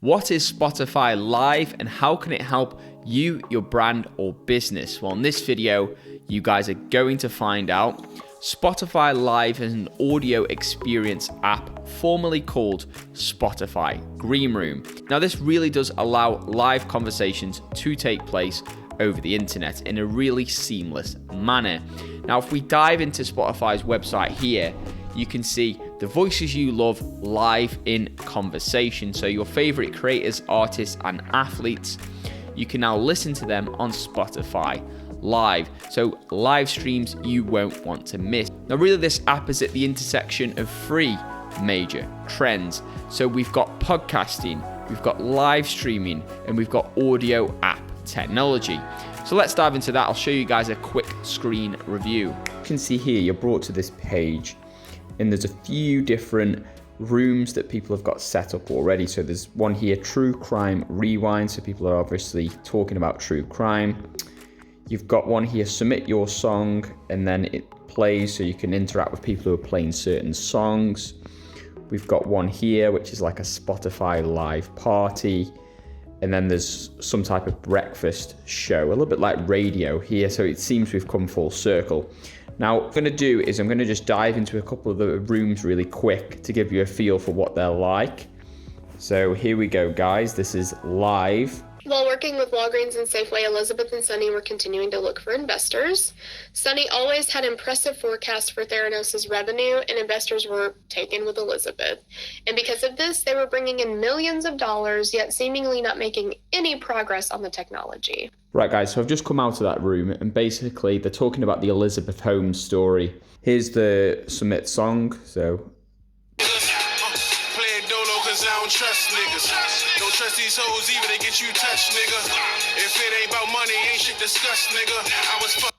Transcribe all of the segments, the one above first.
What is Spotify Live and how can it help you, your brand or business? Well, in this video, you guys are going to find out. Spotify Live is an audio experience app formerly called Spotify Greenroom. Now, this really does allow live conversations to take place over the internet in a really seamless manner. Now, if we dive into Spotify's website here, you can see the voices you love live in conversation. So your favorite creators, artists, and athletes, you can now listen to them on Spotify Live. So live streams you won't want to miss. Now, really, this app is at the intersection of three major trends. So we've got podcasting, we've got live streaming, and we've got audio app technology. So let's dive into that. I'll show you guys a quick screen review. You can see here you're brought to this page, and there's a few different rooms that people have got set up already. So there's one here, True Crime Rewind. So people are obviously talking about true crime. You've got one here, Submit Your Song, and then it plays so you can interact with people who are playing certain songs. We've got one here, which is like a Spotify Live party. And then there's some type of breakfast show, a little bit like radio here. So it seems we've come full circle. Now, what I'm going to do is I'm going to just dive into a couple of the rooms really quick to give you a feel for what they're like. So here we go, guys. This is live. While working with Walgreens and Safeway, Elizabeth and Sunny were continuing to look for investors. Sunny always had impressive forecasts for Theranos' revenue, and investors were taken with Elizabeth. And because of this, they were bringing in millions of dollars, yet seemingly not making any progress on the technology. Right, guys, so I've just come out of that room, and basically they're talking about the Elizabeth Holmes story. Here's the Submit song, so... I don't trust niggas. Don't trust these hoes even they get you touched, nigga. If it ain't about money, ain't shit discussed, nigga.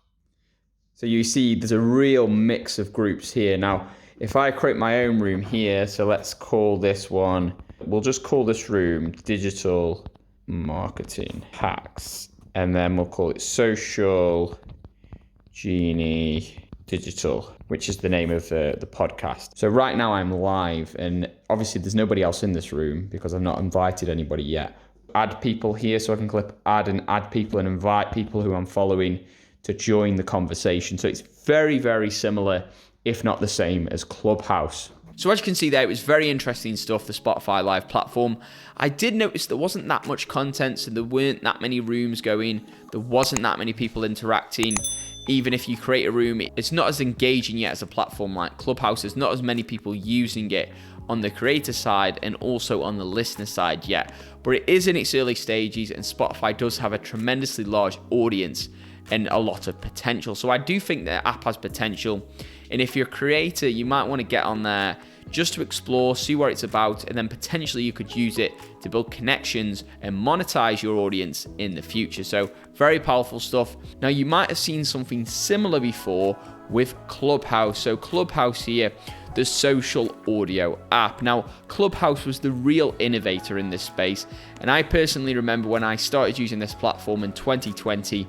So you see there's a real mix of groups here. Now, if I create my own room here, so let's call this one, we'll just call this room Digital Marketing Hacks. And then we'll call it Social Genie Digital, which is the name of the podcast. So right now I'm live, and obviously there's nobody else in this room because I've not invited anybody yet. Add people here, so I can click add and add people and invite people who I'm following to join the conversation. So it's very, very similar, if not the same, as Clubhouse. So as you can see there, it was very interesting stuff, the Spotify Live platform. I did notice there wasn't that much content, so there weren't that many rooms going. There wasn't that many people interacting. Even if you create a room, it's not as engaging yet as a platform like Clubhouse. There's not as many people using it on the creator side and also on the listener side yet. But it is in its early stages, and Spotify does have a tremendously large audience and a lot of potential. So I do think the app has potential. And if you're a creator, you might want to get on there just to explore, see what it's about, and then potentially you could use it to build connections and monetize your audience in the future. So very powerful stuff. Now, you might have seen something similar before with Clubhouse. So Clubhouse here, the social audio app. Now, Clubhouse was the real innovator in this space. And I personally remember when I started using this platform in 2020,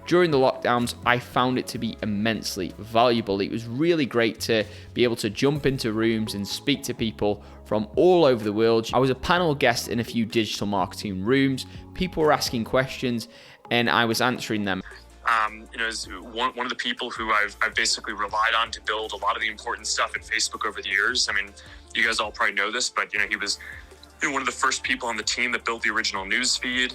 during the lockdowns, I found it to be immensely valuable. It was really great to be able to jump into rooms and speak to people from all over the world. I was a panel guest in a few digital marketing rooms. People were asking questions and I was answering them. Is one of the people who I've basically relied on to build a lot of the important stuff in Facebook over the years. I mean, you guys all probably know this, but he was one of the first people on the team that built the original news feed.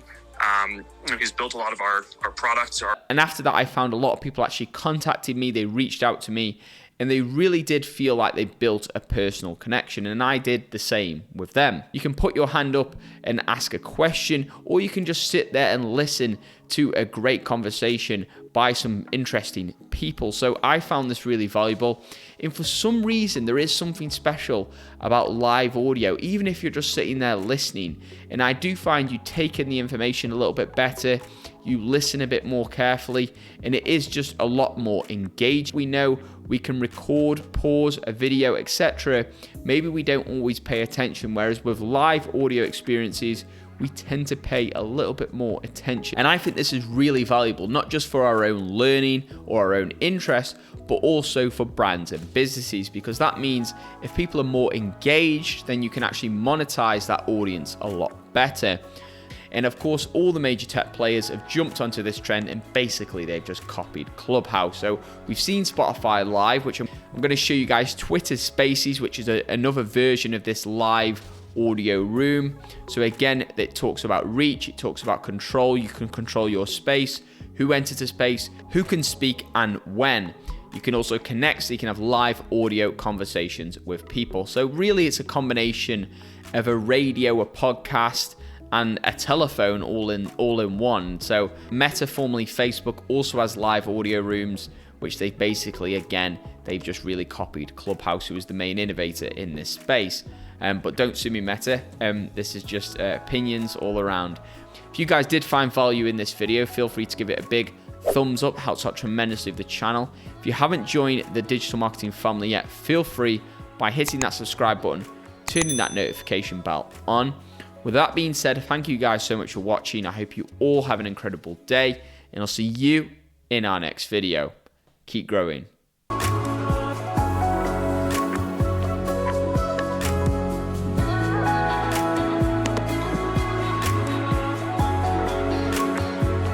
He's built a lot of our products. And after that, I found a lot of people actually contacted me. They reached out to me and they really did feel like they built a personal connection. And I did the same with them. You can put your hand up and ask a question, or you can just sit there and listen to a great conversation by some interesting people. So I found this really valuable. And for some reason, there is something special about live audio, even if you're just sitting there listening. And I do find you take in the information a little bit better. You listen a bit more carefully, and it is just a lot more engaged. We know we can record, pause a video, etc. Maybe we don't always pay attention, whereas with live audio experiences, we tend to pay a little bit more attention. And I think this is really valuable, not just for our own learning or our own interest, but also for brands and businesses, because that means if people are more engaged, then you can actually monetize that audience a lot better. And of course, all the major tech players have jumped onto this trend, and basically they've just copied Clubhouse. So we've seen Spotify Live, which I'm going to show you guys Twitter Spaces, which is another version of this live audio room. So again, it talks about reach, it talks about control. You can control your space, who enters the space, who can speak, and when. You can also connect, so you can have live audio conversations with people. So really, it's a combination of a radio, a podcast, and a telephone all in one. So Meta, formerly Facebook, also has live audio rooms, which they basically, again, they've just really copied Clubhouse, who is the main innovator in this space. But don't sue me, Meta. This is just opinions all around. If you guys did find value in this video, feel free to give it a big thumbs up. Helps out tremendously with the channel. If you haven't joined the digital marketing family yet, feel free by hitting that subscribe button, turning that notification bell on. With that being said, thank you guys so much for watching. I hope you all have an incredible day, and I'll see you in our next video. Keep growing.